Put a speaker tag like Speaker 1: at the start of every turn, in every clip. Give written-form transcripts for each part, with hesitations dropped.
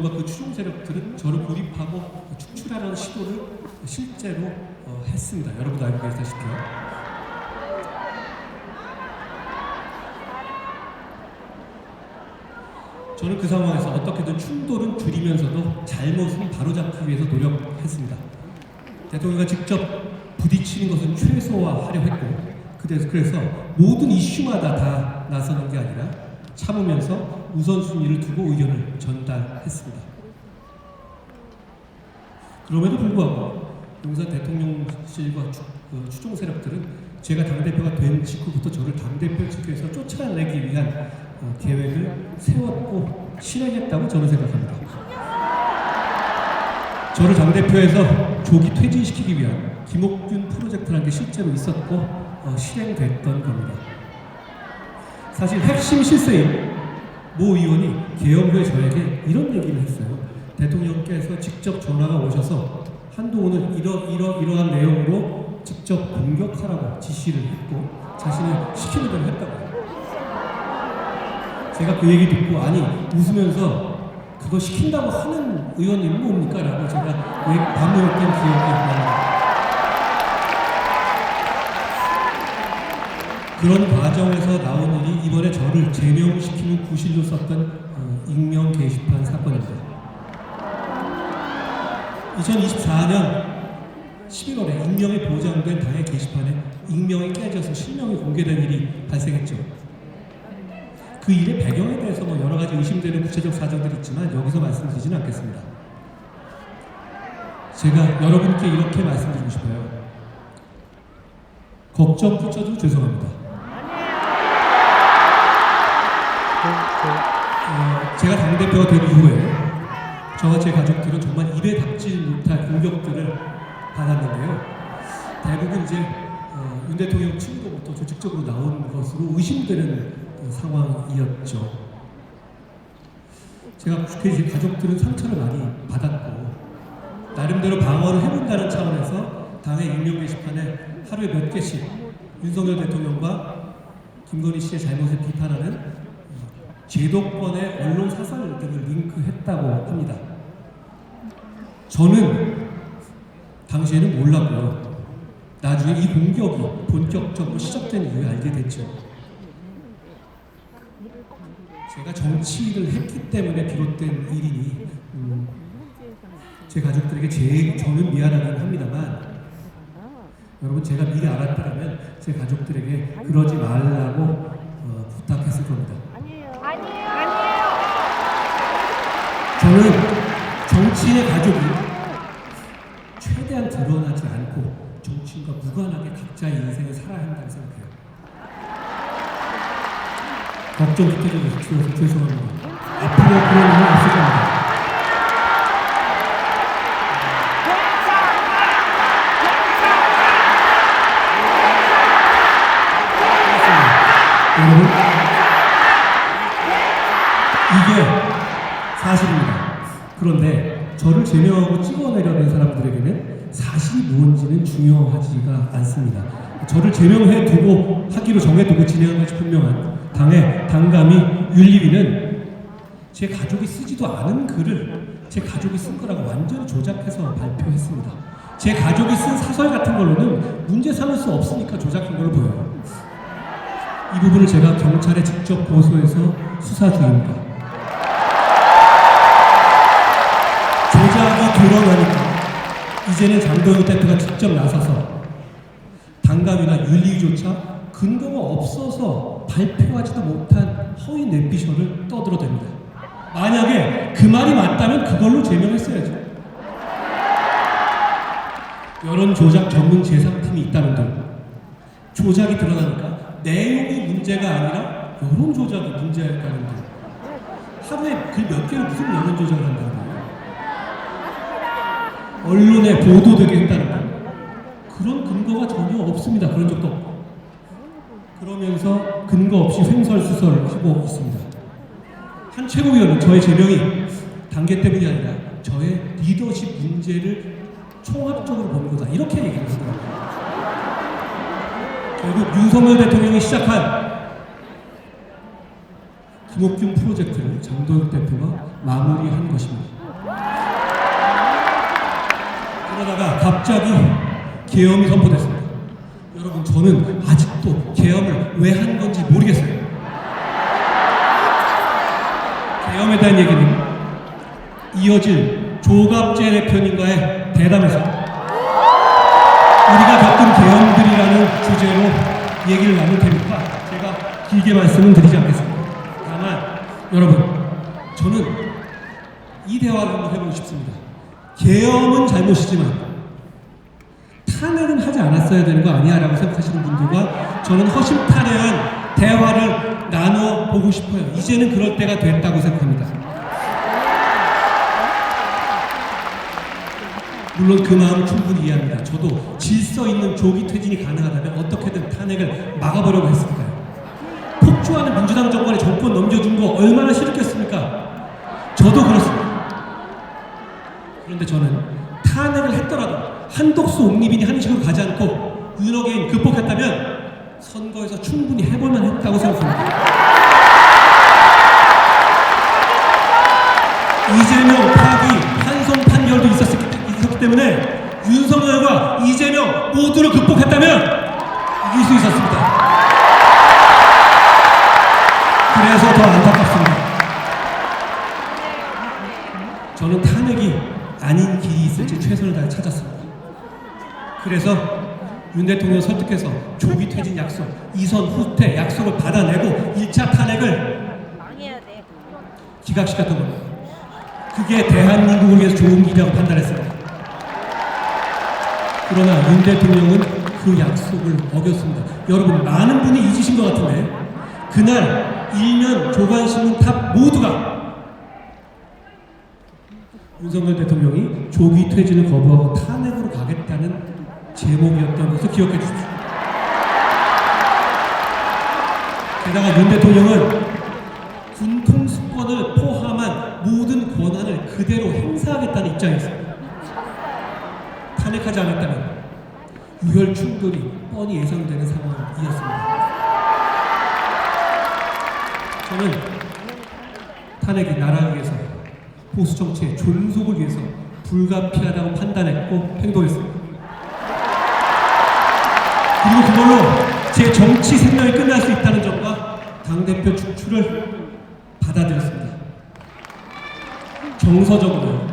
Speaker 1: 그 추종 세력들은 저를 고립하고 축출하려는 시도를 실제로 했습니다. 여러분도 알고 계시다시피요. 저는 그 상황에서 어떻게든 충돌은 줄이면서도 잘못은 바로잡기 위해서 노력했습니다. 대통령과 직접 부딪히는 것은 최소화하려 했고, 그래서 모든 이슈마다 다 나서는 게 아니라 참으면서 우선순위를 두고 의견을 전달했습니다. 그럼에도 불구하고 용산 대통령실과 추종 세력들은 제가 당대표가 된 직후부터 저를 당대표 직후에서 쫓아내기 위한 계획을 세웠고 실행했다고 저는 생각합니다. 저를 당대표에서 조기 퇴진시키기 위한 김옥균 프로젝트라는 게 실제로 있었고 실행됐던 겁니다. 사실 핵심 실세인 모 의원이 개헌 후에 저에게 이런 얘기를 했어요. 대통령께서 직접 전화가 오셔서 한동훈을 이러한 내용으로 직접 공격하라고 지시를 했고 자신을 시키는 대로 했다고요. 제가 그 얘기 듣고 아니 웃으면서 그거 시킨다고 하는 의원님은 뭡니까? 라고 제가 반문했던 기억이 납니다. 그런 과정에서 나온 일이 이번에 저를 제명시키는 구실로 썼던 익명 게시판 사건입니다. 2024년 11월에 익명이 보장된 당의 게시판에 익명이 깨져서 실명이 공개된 일이 발생했죠. 그 일의 배경에 대해서 여러 가지 의심되는 구체적 사정들이 있지만 여기서 말씀드리지는 않겠습니다. 제가 여러분께 이렇게 말씀드리고 싶어요. 걱정 붙여도 죄송합니다. 제가 당대표가 된 이후에 저와 제 가족들은 정말 입에 닥지 못할 공격들을 받았는데요. 대부분 이제 윤 대통령 측으로부터 조직적으로 나온 것으로 의심되는 상황이었죠. 제가 제 가족들은 상처를 많이 받았고 나름대로 방어를 해본다는 차원에서 당의 익명 게시판에 하루에 몇 개씩 윤석열 대통령과 김건희 씨의 잘못을 비판하는 제도권의 언론 사설 등을 링크했다고 합니다. 저는 당시에는 몰랐고요. 나중에 이 공격이 본격적으로 시작된 이후에 알게 됐죠. 제가 정치를 했기 때문에 비롯된 일이니 제 가족들에게 저는 미안하긴 합니다만 여러분 제가 미리 알았더라면 제 가족들에게 그러지 말라고 부탁했을 겁니다.
Speaker 2: 아니에요.
Speaker 1: 저는 정치인의 가족이 최대한 드러나지 않고 정치인과 무관하게 각자의 인생을 살아야 한다고 생각해요. 걱정 붙여줘서 죄송합니다. 앞으로 그런 일은 없을 겁니다. 여러분, 이게 사실입니다. 그런데 저를 제명하고 찍어내려는 사람들에게는 사실이 무엇인지는 중요하지가 않습니다. 저를 제명해 두고 하기로 정해두고 진행한 것이 분명한 당의 당감이 윤리위는 제 가족이 쓰지도 않은 글을 제 가족이 쓴 거라고 완전히 조작해서 발표했습니다. 제 가족이 쓴 사설 같은 걸로는 문제 삼을 수 없으니까 조작한 걸로 보여요. 이 부분을 제가 경찰에 직접 고소해서 수사 중입니다. 조작이 드러나니까 이제는 장동혁 대표가 직접 나서서 당감이나 윤리위조차 근거가 없어서 발표하지도 못한 허위 내비셔를 떠들어댑니다. 만약에 그 말이 맞다면 그걸로 제명했어야죠. 여론 조작 전문 제3팀이 있다는데 조작이 드러나니까 내용이 문제가 아니라 여론 조작이 문제였다는데 하루에 글 몇 개를 무슨 여론 조작을 한다는 거예요? 언론에 보도되게 했다는 거예요. 그런 근거가 전혀 없습니다. 그런 적도 없고. 그러면서 근거 없이 횡설수설하고 있습니다. 한 최고위원은 저의 제명이 단계 때문이 아니라 저의 리더십 문제를 총합적으로 본 거다. 이렇게 얘기를 하더라고요. 결국 윤석열 대통령이 시작한 김옥균 프로젝트를 장도혁 대표가 마무리한 것입니다. 그러다가 갑자기 계엄이 선포됐습니다. 여러분, 저는 아직도 계엄을 왜 한 건지 모르겠어요. 계엄에 대한 얘기는 이어질 조갑재 대표님과의 대담에서 우리가 겪은 계엄들이라는 주제로 얘기를 나눌 테니까 제가 길게 말씀은 드리지 않겠습니다. 다만 여러분, 저는 이 대화를 한번 해보고 싶습니다. 계엄은 잘못이지만 탄핵은 하지 않았어야 되는 거 아니야 라고 생각하시는 분들과 저는 허심탄회한 대화를 나눠보고 싶어요. 이제는 그럴 때가 됐다고 생각합니다. 물론 그 마음을 충분히 이해합니다. 저도 질서 있는 조기 퇴진이 가능하다면 어떻게든 탄핵을 막아보려고 했으니까요. 폭주하는 민주당 정권에 정권 넘겨준 거 얼마나 싫겠습니까? 저도 그렇습니다. 그런데 저는 탄핵을 했더라도 한독수 옹립인이 한식으로 가지 않고 윤어게인 극복했다면 선거에서 충분히 해볼만 했다고 생각합니다. 이재명 파기 환송 판결도 있었기 때문에 윤석열과 이재명 모두를 극복했다면 이길 수 있었습니다. 그래서 더 안타깝습니다. 저는 탄핵이 아닌 길이 있을지 최선을 다해 찾았습니다. 그래서 윤 대통령 설득해서 조기 퇴진 약속, 이선 후퇴 약속을 받아내고 1차 탄핵을 기각시켰던 겁니다. 그게 대한민국을 위해서 좋은 길이라고 판단했습니다. 그러나 윤 대통령은 그 약속을 어겼습니다. 여러분, 많은 분이 잊으신 것 같은데 그날 일면 조간신문 탑 모두가 윤석열 대통령이 조기 퇴진을 거부하고 탄핵으로 가겠다는 제목이었던 것을 기억해 주십시오. 게다가 윤 대통령은 군 통수권을 포함한 모든 권한을 그대로 행사하겠다는 입장이었습니다. 탄핵하지 않았다면 유혈 충돌이 뻔히 예상되는 상황이었습니다. 저는 탄핵이 나라를 위해서, 보수 정치의 존속을 위해서 불가피하다고 판단했고 행동했습니다. 그리고 그걸로 제 정치 생명이 끝날 수 있다는 점과 당대표 축출을 받아들였습니다. 정서적으로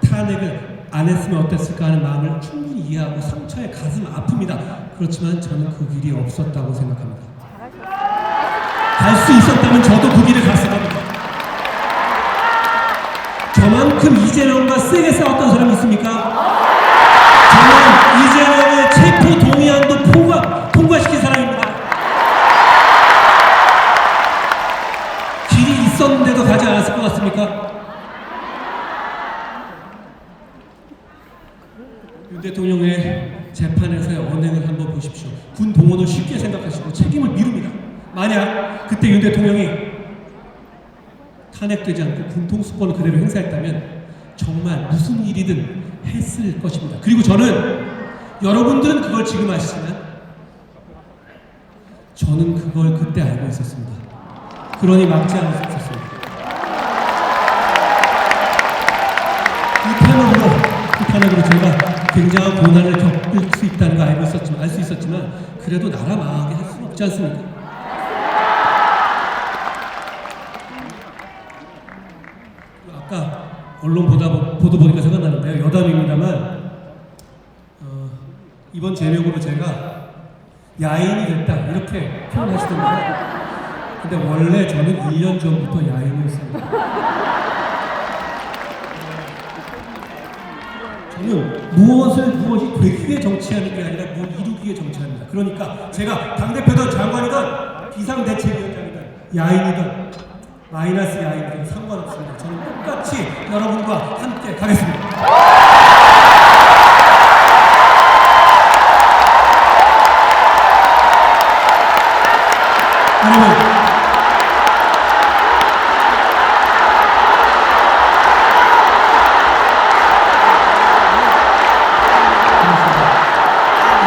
Speaker 1: 탄핵을 안 했으면 어땠을까 하는 마음을 충분히 이해하고 상처에 가슴 아픕니다. 그렇지만 저는 그 길이 없었다고 생각합니다. 갈 수 있었다면 저도 그 길을 갔을 겁니다. 저만큼 이재명과 세게 싸웠던 사람이 있습니까? 저는 이재명의 체포 동의안도 통과시킨 사람입니다. 길이 있었는데도 가지 않았을 것 같습니까? 윤 대통령의 재판에서의 언행을 한번 보십시오. 군 동원을 쉽게 생각하시고 책임을 미룹니다. 만약 그때 윤 대통령이 탄핵되지 않고 군통수권을 그대로 행사했다면 정말 무슨 일이든 했을 것입니다. 그리고 저는, 여러분들은 그걸 지금 아시지만 저는 그걸 그때 알고 있었습니다. 그러니 막지 않을 수 없었습니다. 그 탄핵으로 제가 굉장한 고난을 겪을 수 있다는 걸 알 수 있었지만 그래도 나라 망하게 할 수는 없지 않습니까? 아까 언론 보도 보니까 생각나는데요. 여담입니다만 이번 제명으로 제가 야인이 됐다 이렇게 표현하시던데요. 근데 원래 저는 1년 전부터 야인이었습니다. 저는 무엇이 되기 위해 정치하는 게 아니라 뭘 이루기 위해 정치합니다. 그러니까 제가 당대표든 장관이든 비상대책위원장이든 야인이든 마이너스 야인이든 상관없습니다. 저는 똑같이 여러분과 함께 가겠습니다. 여러분,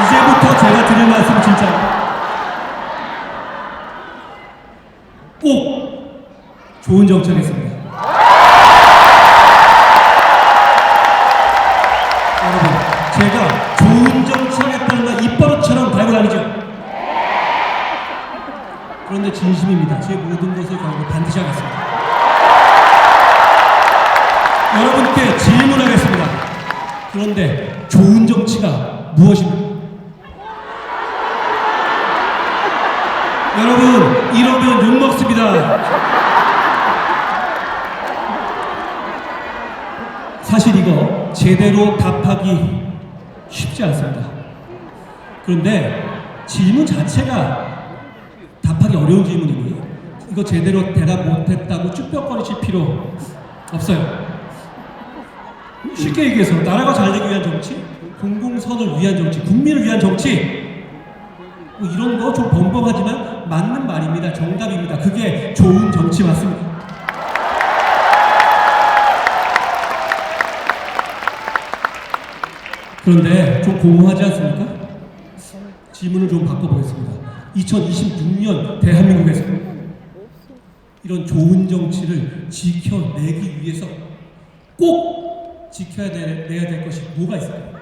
Speaker 1: 이제부터 제가 드릴 말씀 진짜 꼭 좋은 정치하겠습니다. 여러분, 제가 좋은 정치하겠다는 말 입버릇처럼 달고 다니죠? 그런데 진심입니다. 제 모든 것을 걸고 반드시 하겠습니다. 여러분께 질문하겠습니다. 그런데 좋은 정치가 무엇입니까? 여러분, 이러면 욕먹습니다. 사실 이거 제대로 답하기 쉽지 않습니다. 그런데 질문 자체가 답하기 어려운 질문이고요. 이거 제대로 대답 못했다고 쭈뼛거리실 필요 없어요. 쉽게 얘기해서 나라가 잘 되기 위한 정치, 공공선을 위한 정치, 국민을 위한 정치, 뭐 이런 거 좀 벙벙하지만 맞는 말입니다. 정답입니다. 그게 좋은 정치 맞습니다. 그런데 좀 공허하지 않습니까? 질문을 좀 바꿔보겠습니다. 2026년 대한민국에서 이런 좋은 정치를 지켜내기 위해서 꼭 내야 될 것이 뭐가 있을까요?